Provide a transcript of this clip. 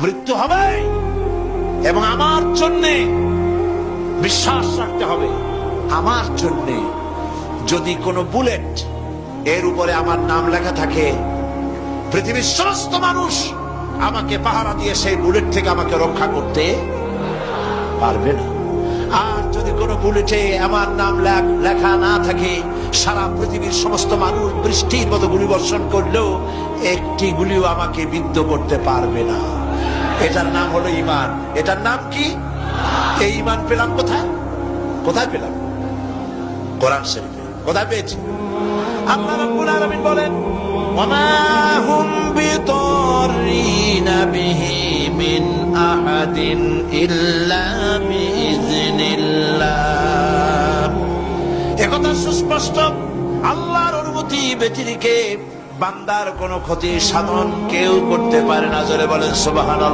মৃত্যু হবে, এবং আমার জন্য বিশ্বাস রাখতে হবে, আমার জন্য যদি কোনো বুলেট এর উপরে আমার নাম লেখা থাকে, পৃথিবীর সমস্ত মানুষ আমাকে পাহারা দিয়ে সেই বুলেট থেকে আমাকে রক্ষা করতে পারবে না। আর যদি কোনো বুলেটে আমার নাম লেখা না থাকে, সারা পৃথিবীর সমস্ত মানুষ বৃষ্টির মতো গুলি বর্ষণ করলেও একটি গুলিও আমাকে বিদ্ধ করতে পারবে না। এটার নাম হলো ঈমান। এটার নাম কি? এই ঈমান পেলাম কোথায়? কোথায় পেলাম? কোরআন শরীফে। কোথায় পেয়েছি? আল্লাহ রাব্বুল আলামিন বলেন, ওয়ামা হুম বিদাররিনা বিহি মিন আহাদিন ইল্লা বিইজনিল্লাহ। একথা সুস্পষ্ট, আল্লাহর অনুমতি ব্যতিরেকে বান্দার কোনো ক্ষতি সাধন কেউ করতে পারে না। জোরে বলেন সুবহানাল্লাহ।